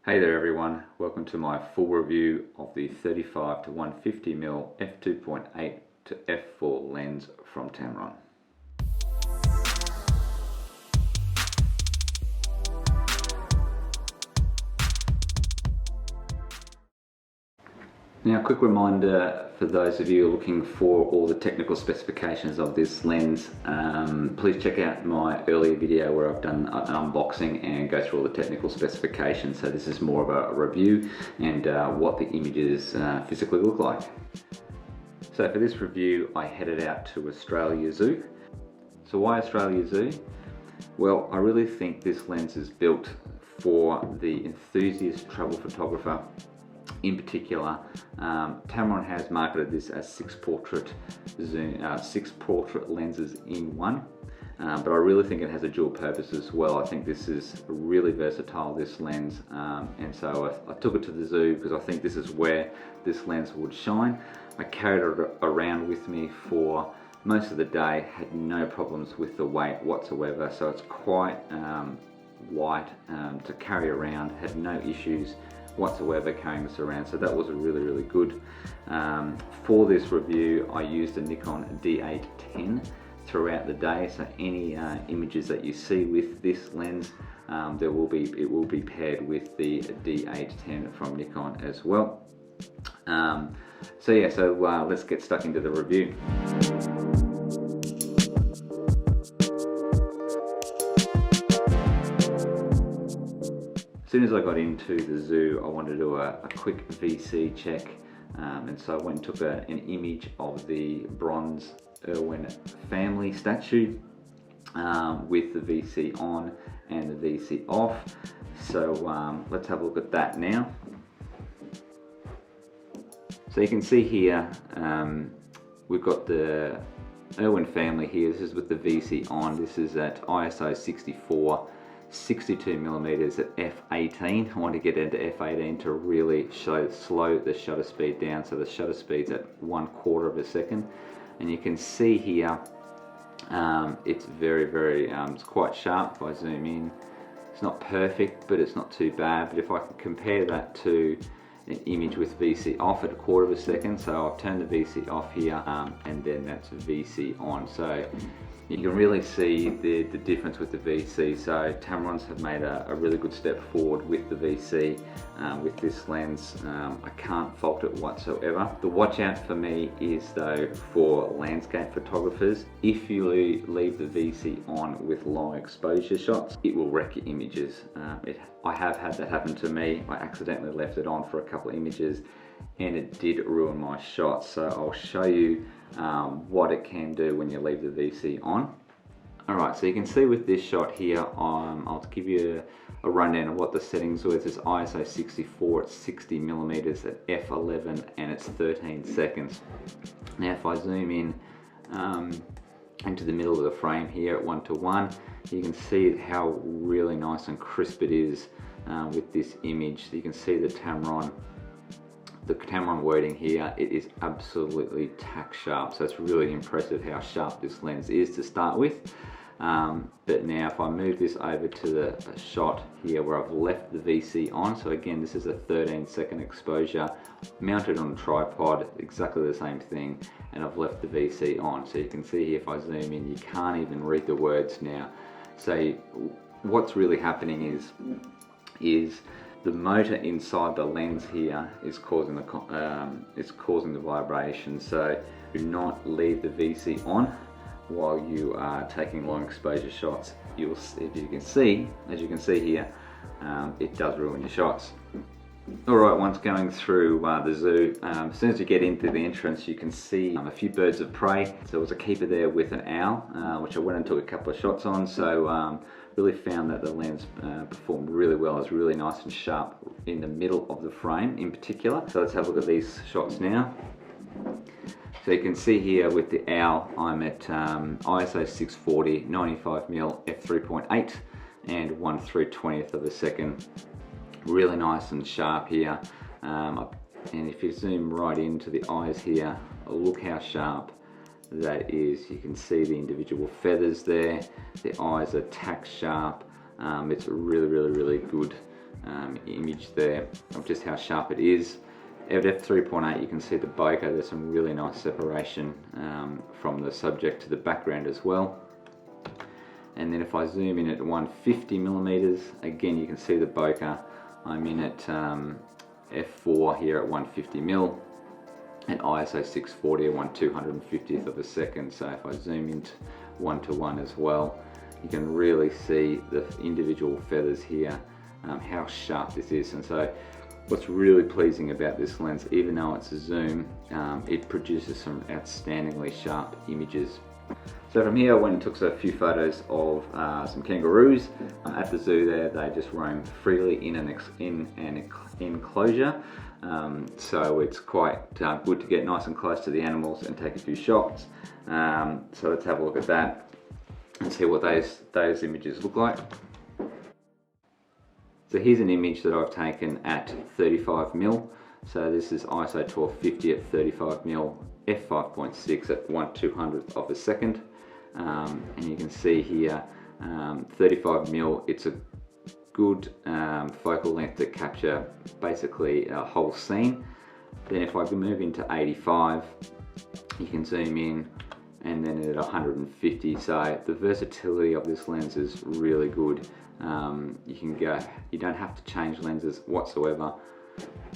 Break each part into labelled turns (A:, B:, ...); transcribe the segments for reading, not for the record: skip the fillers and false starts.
A: Hey there everyone, welcome to my full review of the 35-150mm f2.8 to f4 lens from Tamron. Now, a quick reminder for those of you looking for all the technical specifications of this lens, please check out my earlier video where I've done an unboxing and go through all the technical specifications. So this is more of a review and what the images physically look like. So for this review I headed out to Australia Zoo. So why Australia Zoo? Well, I really think this lens is built for the enthusiast travel photographer. In particular, Tamron has marketed this as six portrait lenses in one, but I really think it has a dual purpose as well. I think this is really versatile, this lens, and so I took it to the zoo because I think this is where this lens would shine. I carried it around with me for most of the day, had no problems with the weight whatsoever, so it's quite light to carry around, had no issues whatsoever carrying this around, so that was really good. For this review I used a Nikon D810 throughout the day, so any images that you see with this lens, it will be paired with the D810 from Nikon as well. So let's get stuck into the review. As soon as I got into the zoo, I wanted to do a quick VC check, and so I went and took an image of the bronze Irwin family statue with the VC on and the VC off. So let's have a look at that now. So you can see here, we've got the Irwin family here. This is with the VC on. This is at ISO 64. 62mm at f18. I want to get into f18 to really slow the shutter speed down, so the shutter speed's at 1/4 of a second, and you can see here it's very it's quite sharp. If I zoom in, it's not perfect, but it's not too bad. But if I can compare that to an image with VC off at 1/4 of a second, so I've turned the VC off here, and then that's VC on, so you can really see the difference with the VC. So Tamron's have made a really good step forward with the VC with this lens. I can't fault it whatsoever. The watch out for me is though for landscape photographers. If you leave the VC on with long exposure shots, it will wreck your images. I have had that happen to me. I accidentally left it on for a couple of images and it did ruin my shots. So I'll show you what it can do when you leave the VC on. Alright, so you can see with this shot here, I'll give you a rundown of what the settings were. This is ISO 64 at 60mm at f11 and it's 13 seconds. Now if I zoom in into the middle of the frame here at 1:1, you can see how really nice and crisp it is with this image. You can see the Tamron wording here. It is absolutely tack sharp, so it's really impressive how sharp this lens is to start with. But now if I move this over to the shot here where I've left the VC on, so again this is a 13-second exposure mounted on a tripod, exactly the same thing, and I've left the VC on. So you can see here, if I zoom in, you can't even read the words now. So what's really happening is the motor inside the lens here is causing the vibration. So do not leave the VC on while you are taking long exposure shots. As you can see here, it does ruin your shots. Alright, once going through the zoo, as soon as you get into the entrance, you can see a few birds of prey. So there was a keeper there with an owl, which I went and took a couple of shots on. So really found that the lens performed really well. It's really nice and sharp in the middle of the frame in particular. So let's have a look at these shots now. So you can see here with the owl, I'm at ISO 640, 95mm f3.8 and 1/320th of a second. Really nice and sharp here. And if you zoom right into the eyes here, look how sharp that is. You can see the individual feathers there. The eyes are tack sharp. It's really good image there of just how sharp it is. At f3.8 you can see the bokeh, there's some really nice separation from the subject to the background as well. And then if I zoom in at 150mm, again you can see the bokeh. I'm in at f4 here at 150mm, at ISO 640 at 1/250th of a second. So if I zoom into 1:1 as well, you can really see the individual feathers here, how sharp this is. And so what's really pleasing about this lens, even though it's a zoom, it produces some outstandingly sharp images. So from here I went and took a few photos of some kangaroos at the zoo there. They just roam freely in an enclosure. So it's quite good to get nice and close to the animals and take a few shots. So let's have a look at that and see what those images look like. So here's an image that I've taken at 35mm. So this is ISO 1250 at 35mm, f5.6 at 1/200th of a second. And you can see here 35mm, it's a good focal length to capture basically a whole scene. Then if I can move into 85, you can zoom in, and then at 150. So the versatility of this lens is really good. You don't have to change lenses whatsoever.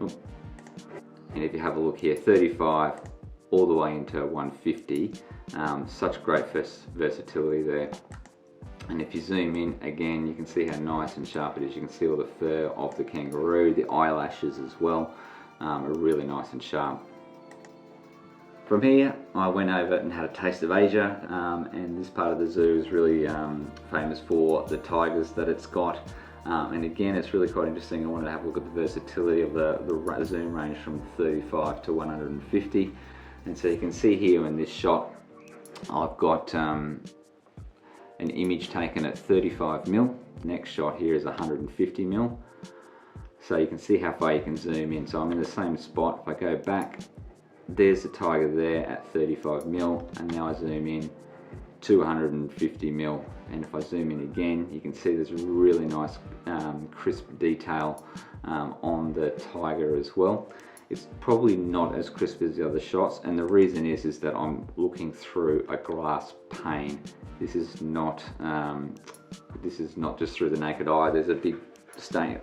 A: And if you have a look here, 35 all the way into 150, such great versatility there. And if you zoom in again, you can see how nice and sharp it is. You can see all the fur of the kangaroo, the eyelashes as well, are really nice and sharp. From here, I went over and had a taste of Asia, and this part of the zoo is really famous for the tigers that it's got. And again, it's really quite interesting. I wanted to have a look at the versatility of the zoom range from 35 to 150. And so you can see here in this shot, I've got an image taken at 35mm. Next shot here is 150mm. So you can see how far you can zoom in. So I'm in the same spot. If I go back, there's the tiger there at 35mm, and now I zoom in to 150mm. And if I zoom in again, you can see there's a really nice crisp detail on the tiger as well. It's probably not as crisp as the other shots, and the reason is that I'm looking through a glass pane. This is not just through the naked eye. There's a big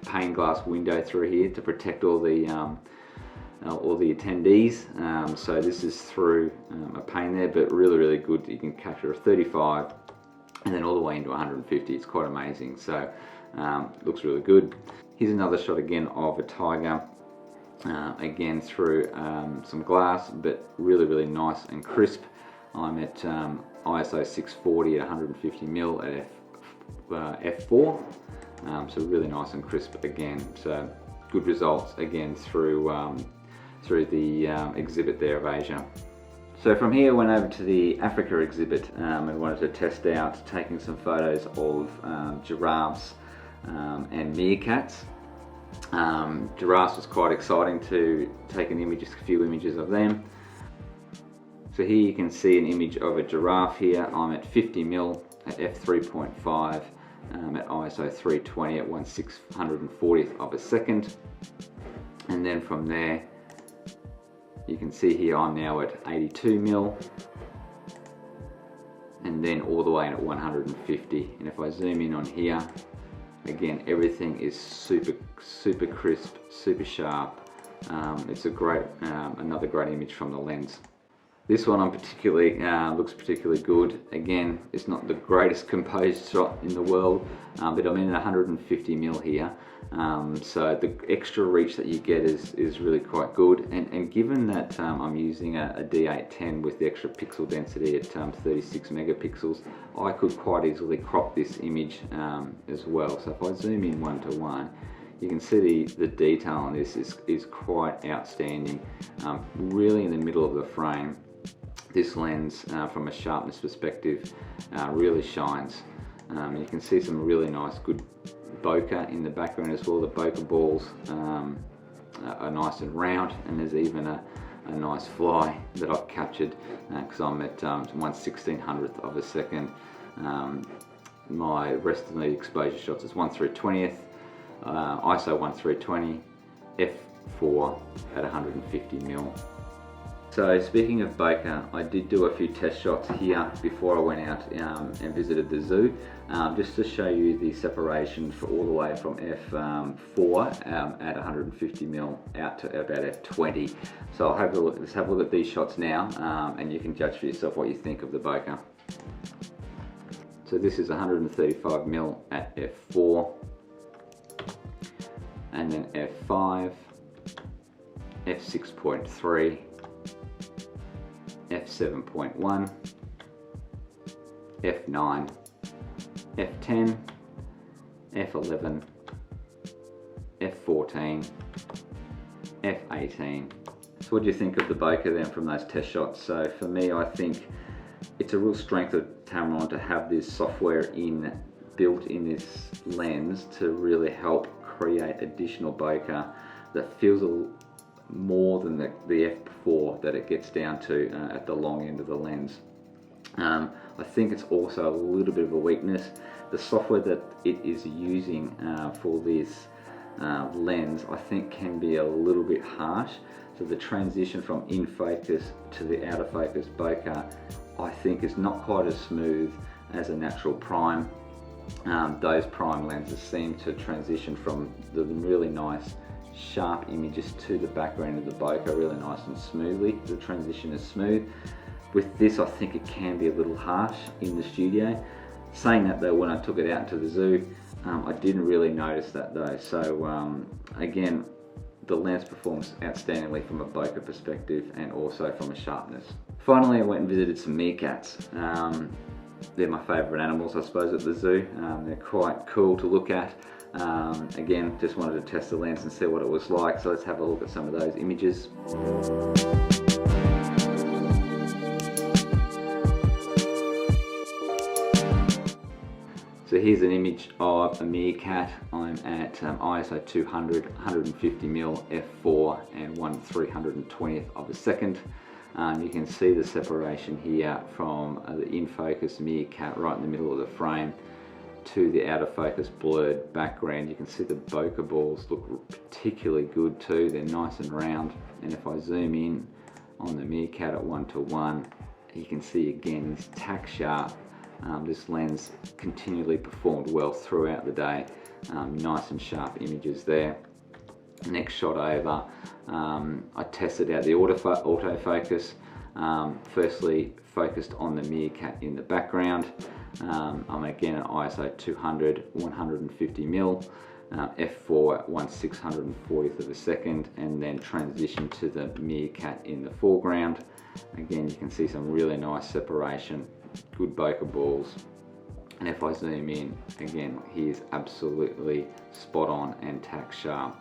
A: pane glass window through here to protect all the attendees. So this is through a pane there, but really good. You can capture a 35 and then all the way into 150. It's quite amazing. So looks really good. Here's another shot again of a tiger. Again through some glass, but really nice and crisp. I'm at ISO 640 at 150mm at f4, so really nice and crisp again. So good results again through the exhibit there of Asia. So from here I went over to the Africa exhibit and wanted to test out taking some photos of giraffes and meerkats. Giraffes was quite exciting to take a few images of them. So here you can see an image of a giraffe here. I'm at 50mm at f3.5 at ISO 320 at 1/640th of a second. And then from there you can see here I'm now at 82mm, and then all the way in at 150. And if I zoom in on here, again, everything is super crisp, super sharp. It's another great image from the lens. This one looks particularly good. Again, it's not the greatest composed shot in the world, but I'm in at 150mm here. So the extra reach that you get is really quite good. And given that I'm using a D810 with the extra pixel density at 36 megapixels, I could quite easily crop this image as well. So if I zoom in 1:1, you can see the detail on this is quite outstanding. Really in the middle of the frame, this lens from a sharpness perspective really shines. You can see some really nice good bokeh in the background as well. The bokeh balls are nice and round, and there's even a nice fly that I've captured because I'm at 1/1600th of a second. My rest of the exposure shots is 1/20th. ISO 1320 f4 at 150mm. So speaking of bokeh, I did do a few test shots here before I went out and visited the zoo, just to show you the separation for all the way from f4 at 150mm out to about f20. So I'll have a look, let's have a look at these shots now, and you can judge for yourself what you think of the bokeh. So this is 135mm at f4, and then f5, f6.3, f7.1, f9, f10, f11, f14, f18. So what do you think of the bokeh then from those test shots? So for me, I think it's a real strength of Tamron to have this software built in this lens to really help create additional bokeh that feels more than the f4 that it gets down to at the long end of the lens. I think it's also a little bit of a weakness. The software that it is using for this lens, I think, can be a little bit harsh. So the transition from in focus to the out of focus bokeh, I think, is not quite as smooth as a natural prime. Those prime lenses seem to transition from the really nice sharp images to the background of the bokeh really nice and smoothly. The transition is smooth. With this, I think it can be a little harsh in the studio. Saying that though, when I took it out into the zoo, I didn't really notice that though. So again, the lens performs outstandingly from a bokeh perspective and also from a sharpness. Finally, I went and visited some meerkats. They're my favourite animals, I suppose, at the zoo. They're quite cool to look at. Again, just wanted to test the lens and see what it was like, so let's have a look at some of those images. So here's an image of a meerkat. I'm at ISO 200, 150mm f4 and 1/320th of a second. You can see the separation here from the in-focus meerkat right in the middle of the frame to the out of focus blurred background. You can see the bokeh balls look particularly good too. They're nice and round, and if I zoom in on the meerkat at 1:1, you can see again this tack sharp. This lens continually performed well throughout the day. Nice and sharp images there. Next shot over, I tested out the autofocus. Firstly focused on the meerkat in the background. I'm again at ISO 200, 150mm, f4 at 1/640th of a second, and then transition to the meerkat in the foreground. Again, you can see some really nice separation, good bokeh balls. And if I zoom in, again, he is absolutely spot on and tack sharp.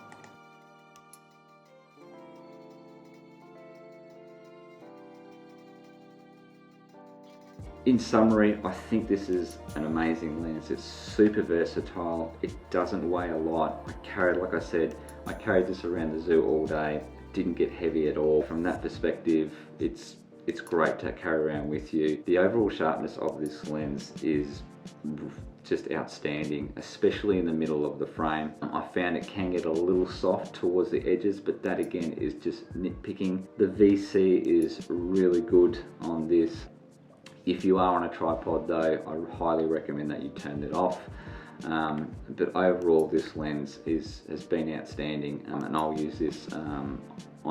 A: In summary, I think this is an amazing lens. It's super versatile. It doesn't weigh a lot. Like I said, I carried this around the zoo all day. It didn't get heavy at all. From that perspective, it's great to carry around with you. The overall sharpness of this lens is just outstanding, especially in the middle of the frame. I found it can get a little soft towards the edges, but that again is just nitpicking. The VC is really good on this. If you are on a tripod though, I highly recommend that you turn it off. But overall, this lens has been outstanding, and I'll use this on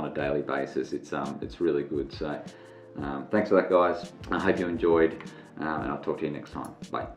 A: a daily basis. It's really good. So thanks for that, guys. I hope you enjoyed, and I'll talk to you next time. Bye.